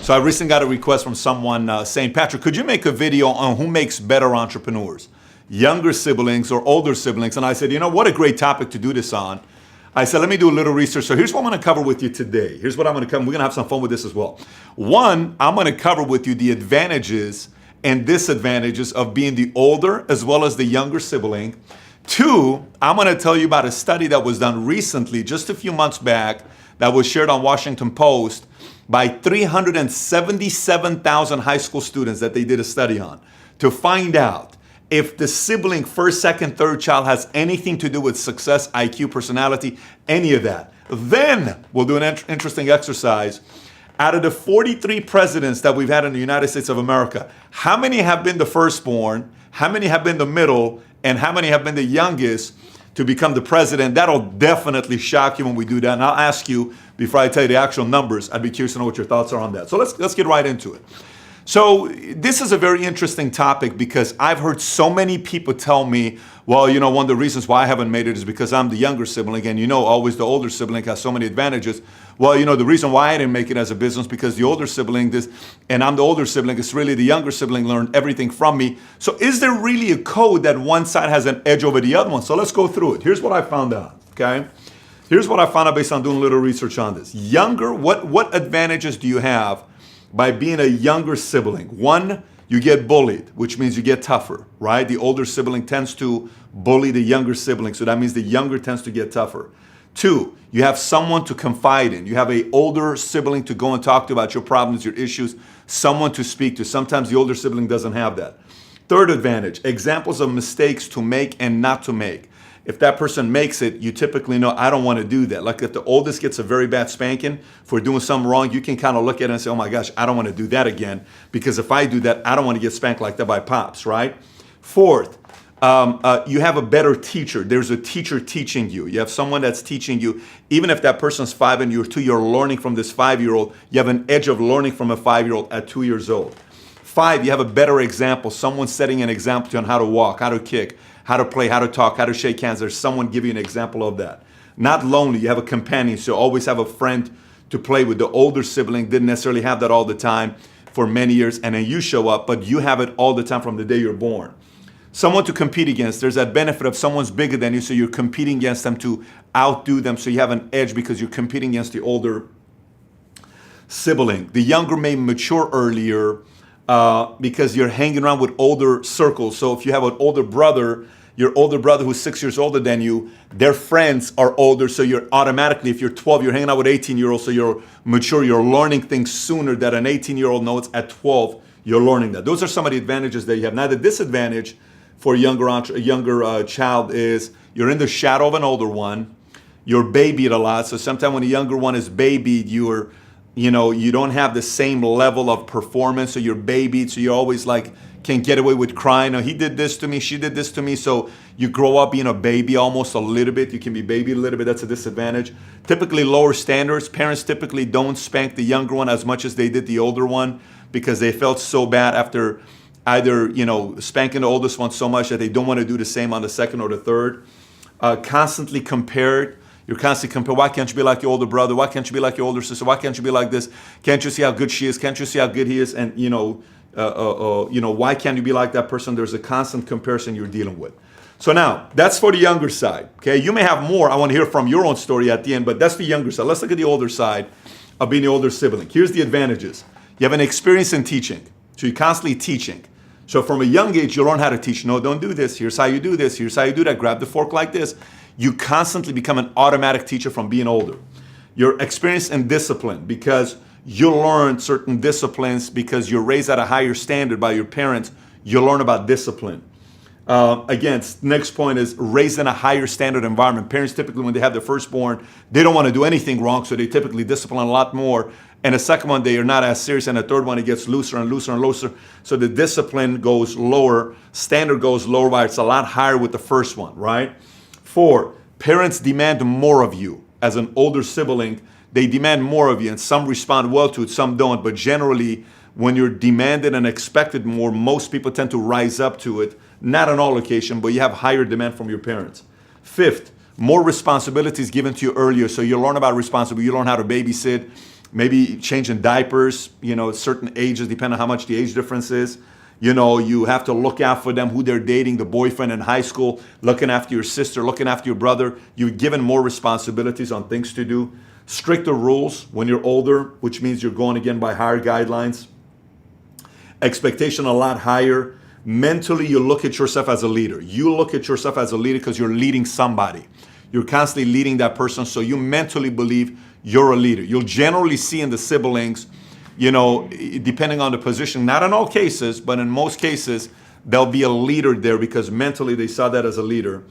So I recently got a request from someone saying, Patrick, could you make a video on who makes better entrepreneurs? Younger siblings or older siblings? And I said, you know, what a great topic to do this on. I said, let me do a little research. So here's what I'm going to cover with you today. Here's what I'm going to cover. We're going to have some fun with this as well. One, I'm going to cover with you the advantages and disadvantages of being the older as well as the younger sibling. Two, I'm going to tell you about a study that was done recently, just a few months back, that was shared on Washington Post by 377,000 high school students that they did a study on to find out if the sibling, first, second, third child has anything to do with success, IQ, personality, any of that. Then we'll do an interesting exercise. Out of the 43 presidents that we've had in the United States of America, how many have been the firstborn, how many have been the middle, and how many have been the youngest to become the president? That'll definitely shock you when we do that. And I'll ask you, before I tell you the actual numbers, I'd be curious to know what your thoughts are on that. So let's get right into it. So this is a very interesting topic because I've heard so many people tell me, well, you know, one of the reasons why I haven't made it is because I'm the younger sibling, and you know, always the older sibling has so many advantages. Well, you know, the reason why I didn't make it as a business because the older sibling, and I'm the older sibling, it's really the younger sibling learned everything from me. So is there really a code that one side has an edge over the other one? So let's go through it. Here's what I found out, okay? Here's what I found out based on doing a little research on this. Younger, what advantages do you have by being a younger sibling? One, you get bullied, which means you get tougher, right? The older sibling tends to bully the younger sibling, so that means the younger tends to get tougher. Two, you have someone to confide in. You have an older sibling to go and talk to about your problems, your issues, someone to speak to. Sometimes the older sibling doesn't have that. Third advantage, examples of mistakes to make and not to make. If that person makes it, you typically know, I don't want to do that. Like if the oldest gets a very bad spanking for doing something wrong, you can kind of look at it and say, oh my gosh, I don't want to do that again. Because if I do that, I don't want to get spanked like that by pops, right? Fourth, you have a better teacher. There's a teacher teaching you. You have someone that's teaching you. Even if that person's 5 and you're 2, you're learning from this 5-year-old. You have an edge of learning from a 5-year-old at 2 years old. 5, you have a better example. Someone setting an example to you on how to walk, how to kick, how to play, how to talk, how to shake hands. There's someone giving you an example of that. Not lonely, you have a companion, so always have a friend to play with. The older sibling didn't necessarily have that all the time for many years, and then you show up, but you have it all the time from the day you're born. Someone to compete against. There's that benefit of someone's bigger than you, so you're competing against them to outdo them, so you have an edge because you're competing against the older sibling. The younger may mature earlier, because you're hanging around with older circles. So if you have an older brother, your older brother who's 6 years older than you, their friends are older, so you're automatically, if you're 12, you're hanging out with 18-year-olds, so you're mature, you're learning things sooner that an 18-year-old knows. At 12, you're learning that. Those are some of the advantages that you have. Now the disadvantage for a younger child is you're in the shadow of an older one, you're babied a lot, so sometimes when a younger one is babied, you don't have the same level of performance, so you're babied, so you always can't get away with crying. Oh, he did this to me, she did this to me, so you grow up being a baby almost a little bit. You can be babied a little bit, that's a disadvantage. Typically lower standards. Parents typically don't spank the younger one as much as they did the older one because they felt so bad after either, spanking the oldest one so much that they don't want to do the same on the second or the third. Constantly compared. You're constantly comparing. Why can't you be like your older brother? Why can't you be like your older sister? Why can't you be like this? Can't you see how good she is? Can't you see how good he is? And why can't you be like that person? There's a constant comparison you're dealing with. So now that's for the younger side. Okay, you may have more. I want to hear from your own story at the end, but that's the younger side. Let's look at the older side of being the older sibling. Here's the advantages. You have an experience in teaching, so you're constantly teaching. So from a young age, you learn how to teach. No, don't do this. Here's how you do this. Here's how you do that. Grab the fork like this. You constantly become an automatic teacher from being older. You're experienced in discipline because you learn certain disciplines because you're raised at a higher standard by your parents. You learn about discipline. Again, next point is raised in a higher standard environment. Parents typically, when they have their firstborn, they don't want to do anything wrong, so they typically discipline a lot more. And the second one, they are not as serious. And the third one, it gets looser and looser and looser. So the discipline goes lower, standard goes lower, while it's a lot higher with the first one, right? 4, parents demand more of you. As an older sibling, they demand more of you, and some respond well to it, some don't. But generally, when you're demanded and expected more, most people tend to rise up to it. Not on all occasions, but you have higher demand from your parents. 5th, more responsibilities given to you earlier, so you learn about responsibility. You learn how to babysit, maybe changing diapers, certain ages, depending on how much the age difference is. You have to look out for them, who they're dating, the boyfriend in high school, looking after your sister, looking after your brother. You're given more responsibilities on things to do. Stricter rules when you're older, which means you're going again by higher guidelines. Expectation a lot higher. Mentally, you look at yourself as a leader. You look at yourself as a leader because you're leading somebody. You're constantly leading that person, so you mentally believe you're a leader. You'll generally see in the siblings, depending on the position, not in all cases, but in most cases, there'll be a leader there because mentally they saw that as a leader.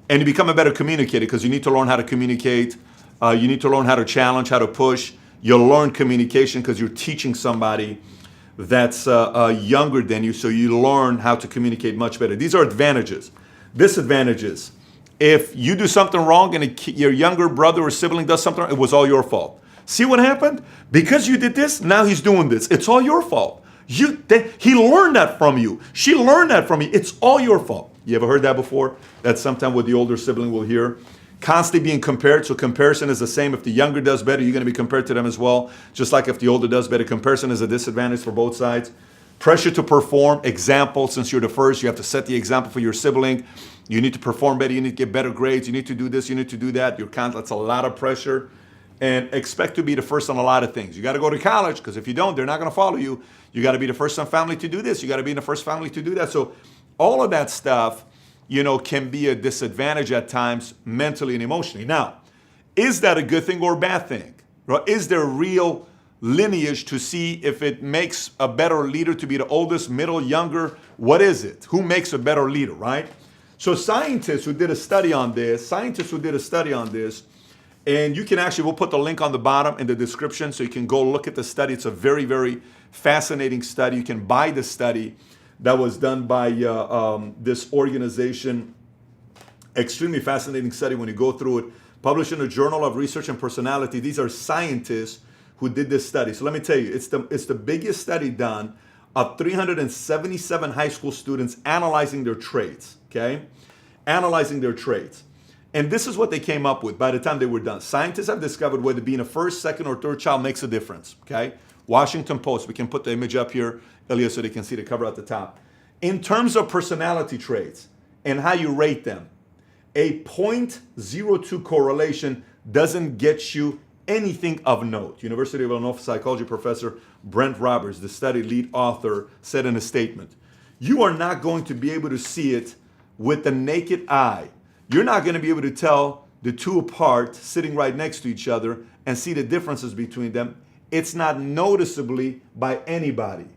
And you become a better communicator because you need to learn how to communicate. You need to learn how to challenge, how to push. You'll learn communication because you're teaching somebody that's younger than you, so you learn how to communicate much better. These are advantages. Disadvantages: if you do something wrong and your younger brother or sibling does something wrong, it was all your fault. See what happened? Because you did this, now he's doing this. It's all your fault. He learned that from you. She learned that from you. It's all your fault. You ever heard that before? That's sometimes what the older sibling will hear. Constantly being compared. So comparison is the same. If the younger does better, you're going to be compared to them as well. Just like if the older does better, comparison is a disadvantage for both sides. Pressure to perform. Example, since you're the first, you have to set the example for your sibling. You need to perform better. You need to get better grades. You need to do this. You need to do that. That's a lot of pressure. And expect to be the first on a lot of things. You got to go to college because if you don't, they're not going to follow you. You got to be the first on family to do this. You got to be in the first family to do that. So all of that stuff, can be a disadvantage at times mentally and emotionally. Now, is that a good thing or a bad thing? Right? Is there real lineage to see if it makes a better leader to be the oldest, middle, younger? What is it? Who makes a better leader, right? So scientists who did a study on this, and you can we'll put the link on the bottom in the description so you can go look at the study. It's a very, very fascinating study. You can buy the study that was done by this organization. Extremely fascinating study when you go through it. Published in the Journal of Research and Personality. These are scientists who did this study. So let me tell you, it's the biggest study done of 377 high school students analyzing their traits, okay? Analyzing their traits. And this is what they came up with by the time they were done. Scientists have discovered whether being a first, second, or third child makes a difference, okay? Washington Post, we can put the image up here, Ilya, so they can see the cover at the top. In terms of personality traits and how you rate them, a 0.02 correlation doesn't get you anything of note. University of Illinois psychology professor Brent Roberts, the study lead author, said in a statement, you are not going to be able to see it with the naked eye. You're not going to be able to tell the two apart sitting right next to each other and see the differences between them. It's not noticeably by anybody.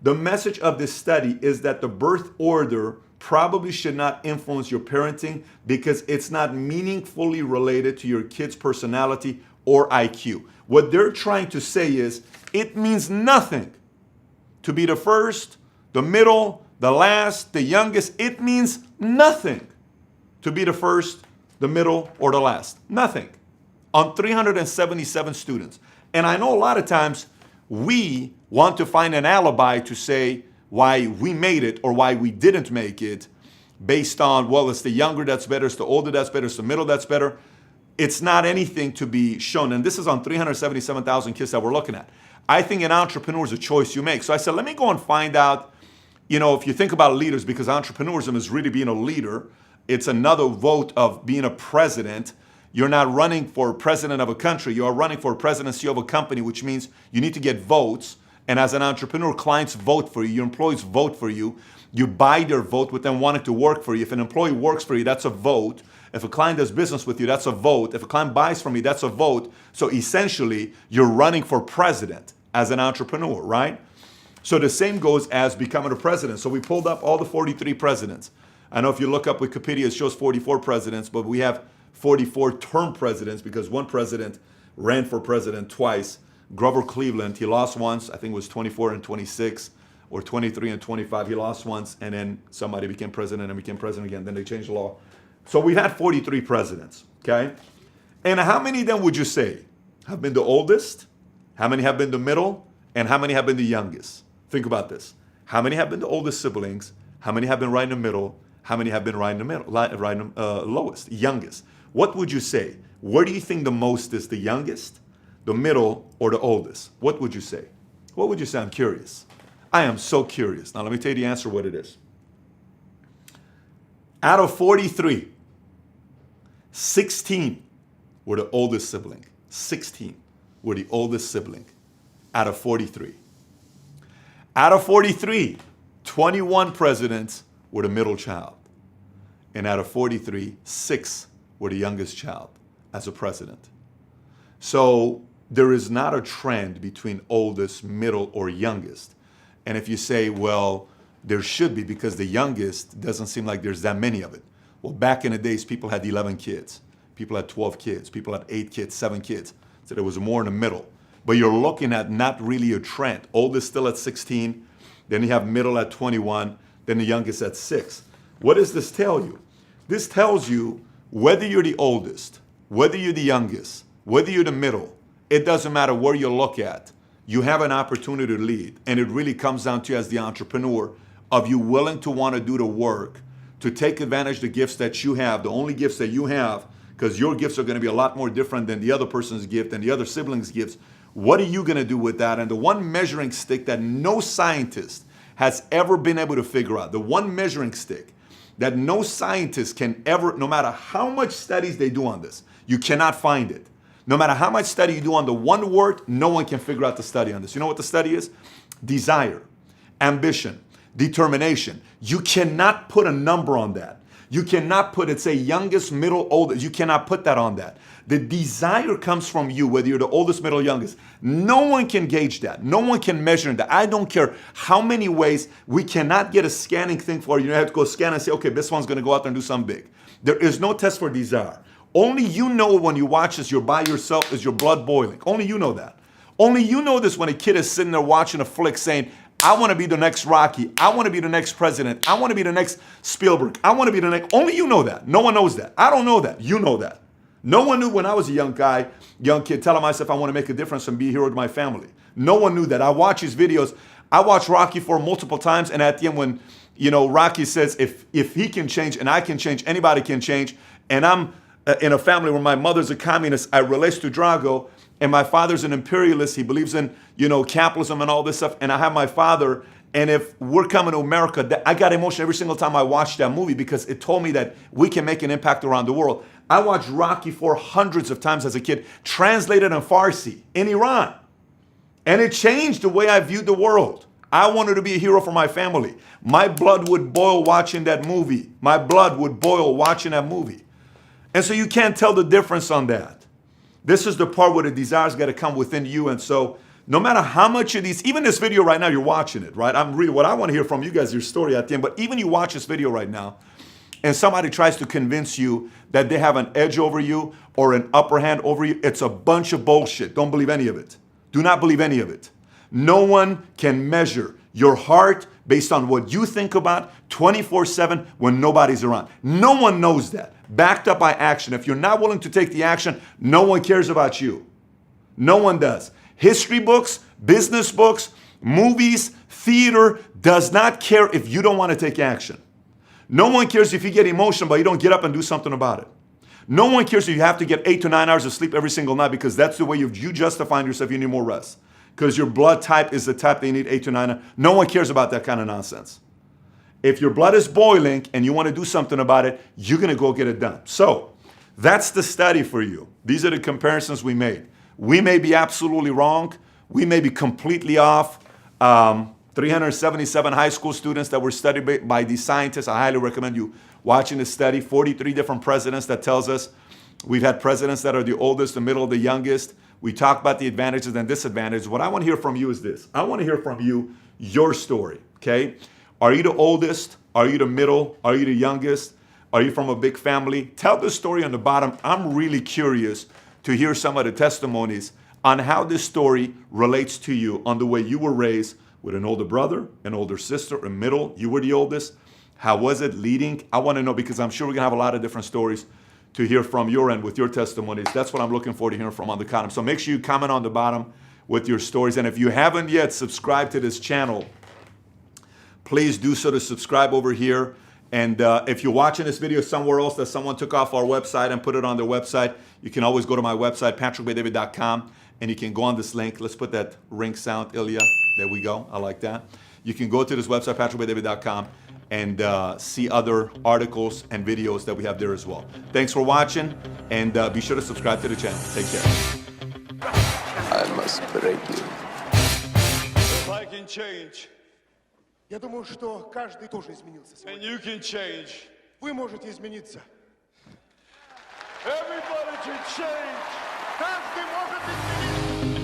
The message of this study is that the birth order probably should not influence your parenting because it's not meaningfully related to your kid's personality or IQ. What they're trying to say is it means nothing to be the first, the middle, the last, the youngest. It means nothing to be the first, the middle, or the last. Nothing. On 377 students. And I know a lot of times we want to find an alibi to say why we made it or why we didn't make it based on, well, it's the younger that's better, it's the older that's better, it's the middle that's better. It's not anything to be shown. And this is on 377,000 kids that we're looking at. I think an entrepreneur is a choice you make. So I said, let me go and find out, if you think about leaders, because entrepreneurism is really being a leader. It's another vote of being a president. You're not running for president of a country. You are running for presidency of a company, which means you need to get votes. And as an entrepreneur, clients vote for you. Your employees vote for you. You buy their vote with them wanting to work for you. If an employee works for you, that's a vote. If a client does business with you, that's a vote. If a client buys from you, that's a vote. So essentially, you're running for president as an entrepreneur, right? So the same goes as becoming a president. So we pulled up all the 43 presidents. I know if you look up Wikipedia, it shows 44 presidents, but we have 44 term presidents because one president ran for president twice. Grover Cleveland, he lost once. I think it was 24 and 26 or 23 and 25. He lost once, and then somebody became president and became president again. Then they changed the law. So we've had 43 presidents, okay? And how many of them would you say have been the oldest? How many have been the middle? And how many have been the youngest? Think about this. How many have been the oldest siblings? How many have been right in the middle? How many have been right in the middle, lowest, youngest? What would you say? Where do you think the most is the youngest, the middle, or the oldest? What would you say? What would you say? I'm curious. I am so curious. Now let me tell you the answer what it is. Out of 43, 16 were the oldest sibling. 16 were the oldest sibling out of 43. Out of 43, 21 presidents were the middle child. And out of 43, 6 were the youngest child as a president. So there is not a trend between oldest, middle, or youngest. And if you say, well, there should be because the youngest doesn't seem like there's that many of it. Well, back in the days, people had 11 kids. People had 12 kids. People had 8 kids, 7 kids. So there was more in the middle. But you're looking at not really a trend. Oldest still at 16. Then you have middle at 21. Then the youngest at 6. What does this tell you? This tells you whether you're the oldest, whether you're the youngest, whether you're the middle, it doesn't matter where you look at. You have an opportunity to lead. And it really comes down to you as the entrepreneur of you willing to want to do the work, to take advantage of the gifts that you have, the only gifts that you have, because your gifts are going to be a lot more different than the other person's gift and the other sibling's gifts. What are you going to do with that? And the one measuring stick that no scientist has ever been able to figure out, the one measuring stick that no scientist can ever, no matter how much studies they do on this, you cannot find it. No matter how much study you do on the one word, no one can figure out the study on this. You know what the study is? Desire, ambition, determination. You cannot put a number on that. You cannot put it, say youngest, middle, oldest. You cannot put that on that. The desire comes from you, whether you're the oldest, middle, youngest. No one can gauge that. No one can measure that. I don't care how many ways. We cannot get a scanning thing for you. You have to go scan and say, okay, this one's going to go out there and do something big. There is no test for desire. Only you know when you watch this, you're by yourself, is your blood boiling. Only you know that. Only you know this when a kid is sitting there watching a flick saying, I want to be the next Rocky. I want to be the next president. I want to be the next Spielberg. I want to be the next. Only you know that. No one knows that. I don't know that. You know that. No one knew when I was a young kid, telling myself I want to make a difference and be a hero to my family. No one knew that. I watch his videos. I watched Rocky for multiple times, and at the end when, Rocky says, if he can change and I can change, anybody can change, and I'm in a family where my mother's a communist, I relate to Drago, and my father's an imperialist. He believes in, capitalism and all this stuff. And I have my father. And if we're coming to America, I got emotional every single time I watched that movie because it told me that we can make an impact around the world. I watched Rocky IV hundreds of times as a kid, translated in Farsi in Iran. And it changed the way I viewed the world. I wanted to be a hero for my family. My blood would boil watching that movie. My blood would boil watching that movie. And so you can't tell the difference on that. This is the part where the desire's got to come within you. And so no matter how much of these, even this video right now, you're watching it, right? What I want to hear from you guys, your story at the end. But even you watch this video right now, and somebody tries to convince you that they have an edge over you or an upper hand over you, it's a bunch of bullshit. Don't believe any of it. Do not believe any of it. No one can measure your heart based on what you think about 24/7 when nobody's around. No one knows that. Backed up by action. If you're not willing to take the action, no one cares about you. No one does. History books, business books, movies, theater does not care if you don't want to take action. No one cares if you get emotional, but you don't get up and do something about it. No one cares if you have to get 8 to 9 hours of sleep every single night because that's the way you justifying yourself. You need more rest because your blood type is the type that you need 8 to 9 hours. No one cares about that kind of nonsense. If your blood is boiling and you want to do something about it, you're going to go get it done. So that's the study for you. These are the comparisons we made. We may be absolutely wrong. We may be completely off. 377 high school students that were studied by these scientists. I highly recommend you watching this study. 43 different presidents that tells us we've had presidents that are the oldest, the middle, the youngest. We talk about the advantages and disadvantages. What I want to hear from you is this. I want to hear from you your story, okay? Are you the oldest? Are you the middle? Are you the youngest? Are you from a big family? Tell the story on the bottom. I'm really curious to hear some of the testimonies on how this story relates to you, on the way you were raised with an older brother, an older sister, a middle. You were the oldest. How was it leading? I want to know because I'm sure we're going to have a lot of different stories to hear from your end with your testimonies. That's what I'm looking forward to hearing from on the comment. So make sure you comment on the bottom with your stories. And if you haven't yet subscribed to this channel, please do so to subscribe over here. And if you're watching this video somewhere else that someone took off our website and put it on their website, you can always go to my website, patrickbetdavid.com, and you can go on this link. Let's put that ring sound, Ilya. There we go. I like that. You can go to this website, patrickbetdavid.com, and see other articles and videos that we have there as well. Thanks for watching, and be sure to subscribe to the channel. Take care. I must break you. If I can change, Я думаю, что каждый тоже изменился and сегодня. you can change. Вы можете измениться. Everybody can change. Каждый может измениться.